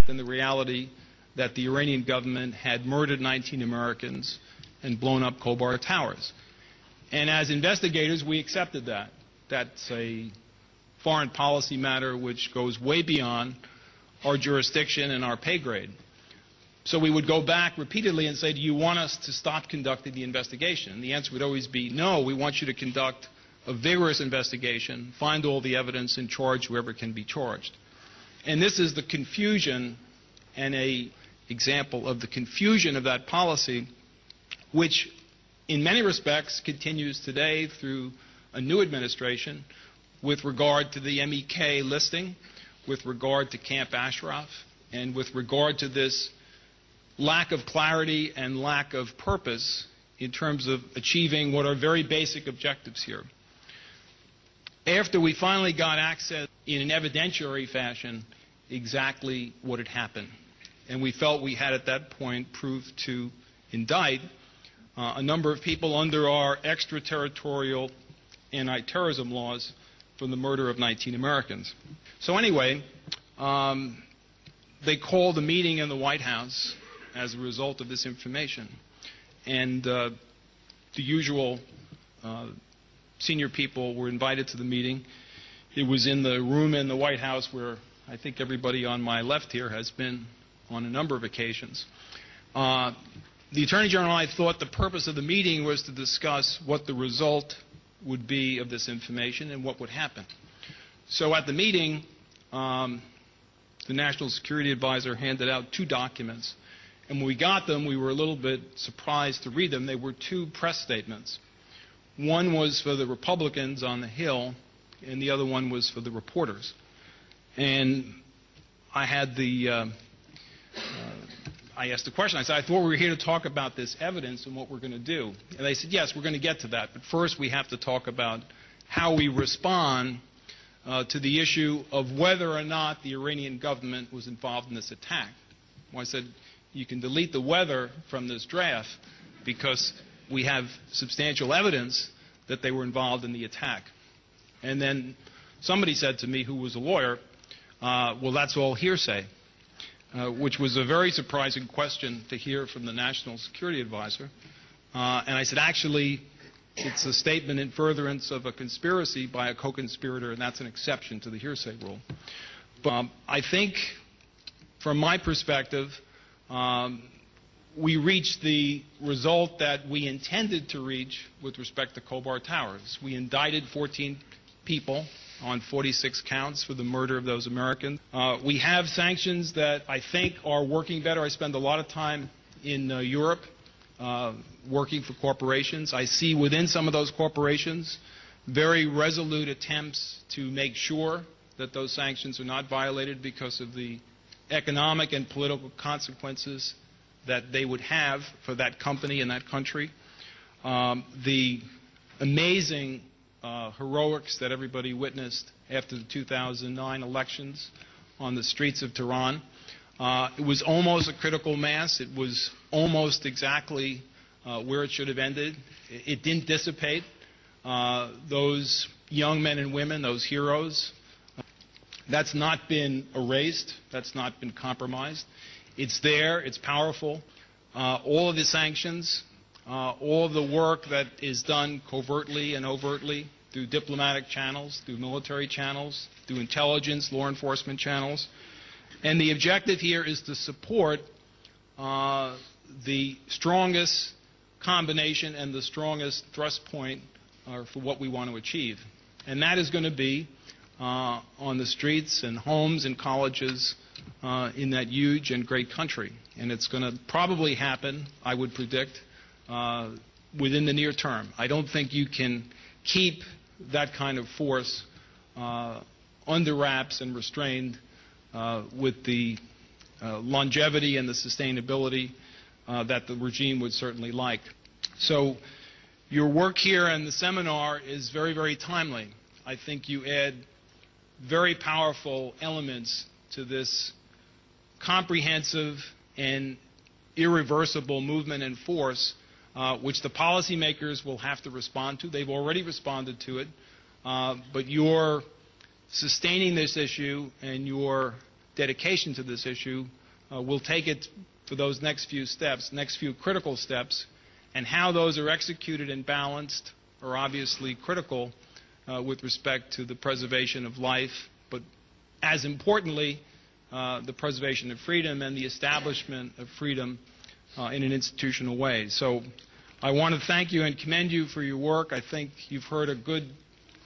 than the reality that the Iranian government had murdered 19 Americans and blown up Khobar Towers. And as investigators, we accepted that. That's a foreign policy matter which goes way beyond our jurisdiction and our pay grade. So we would go back repeatedly and say, do you want us to stop conducting the investigation? And the answer would always be, no, we want you to conduct a vigorous investigation, find all the evidence, and charge whoever can be charged. And this is the confusion and an example of the confusion of that policy, which in many respects continues today through a new administration with regard to the MEK listing, with regard to Camp Ashraf, and with regard to this lack of clarity and lack of purpose in terms of achieving what are very basic objectives here. After we finally got access in an evidentiary fashion exactly what had happened, and we felt we had at that point proved to indict a number of people under our extraterritorial anti-terrorism laws for the murder of 19 Americans. So anyway, they called a meeting in the White House as a result of this information. And the usual senior people were invited to the meeting. It was in the room in the White House where I think everybody on my left here has been on a number of occasions. The Attorney General and I thought the purpose of the meeting was to discuss what the result would be of this information and what would happen. So at the meeting, the National Security Advisor handed out 2 documents. And when we got them, we were a little bit surprised to read them. They were 2 press statements. One was for the Republicans on the Hill, and the other one was for the reporters. And I had I asked the question. I said, I thought we were here to talk about this evidence and what we're going to do. And they said, yes, we're going to get to that. But first we have to talk about how we respond to the issue of whether or not the Iranian government was involved in this attack. Well, I said, you can delete the whether from this draft because we have substantial evidence that they were involved in the attack. And then somebody said to me, who was a lawyer, well, that's all hearsay, which was a very surprising question to hear from the National Security Advisor. And I said, actually, it's a statement in furtherance of a conspiracy by a co-conspirator, and that's an exception to the hearsay rule. But I think, from my perspective, we reached the result that we intended to reach with respect to Khobar Towers. We indicted 14 people on 46 counts for the murder of those Americans. We have sanctions that I think are working better. I spend a lot of time in Europe working for corporations. I see within some of those corporations very resolute attempts to make sure that those sanctions are not violated because of the economic and political consequences that they would have for that company and that country. The amazing heroics that everybody witnessed after the 2009 elections on the streets of Tehran. It was almost a critical mass. It was almost exactly where it should have ended. It didn't dissipate. Those young men and women, those heroes, that's not been erased. That's not been compromised. It's there. It's powerful. All of the sanctions, all of the work that is done covertly and overtly through diplomatic channels, through military channels, through intelligence, law enforcement channels. And the objective here is to support the strongest combination and the strongest thrust point for what we want to achieve. And that is going to be on the streets and homes and colleges in that huge and great country. And it's going to probably happen, I would predict, within the near term. I don't think you can keep that kind of force under wraps and restrained with the longevity and the sustainability that the regime would certainly like. So your work here in the seminar is very, very timely. I think you add very powerful elements to this comprehensive and irreversible movement and force which the policymakers will have to respond to. They've already responded to it. But you're sustaining this issue and you're dedication to this issue will take it for those next few steps, next few critical steps, and how those are executed and balanced are obviously critical with respect to the preservation of life, but as importantly, the preservation of freedom and the establishment of freedom in an institutional way. So I want to thank you and commend you for your work. I think you've heard a good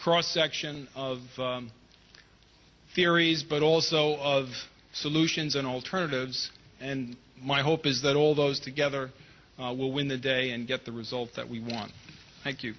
cross-section of theories, but also of solutions and alternatives, and my hope is that all those together will win the day and get the result that we want. Thank you.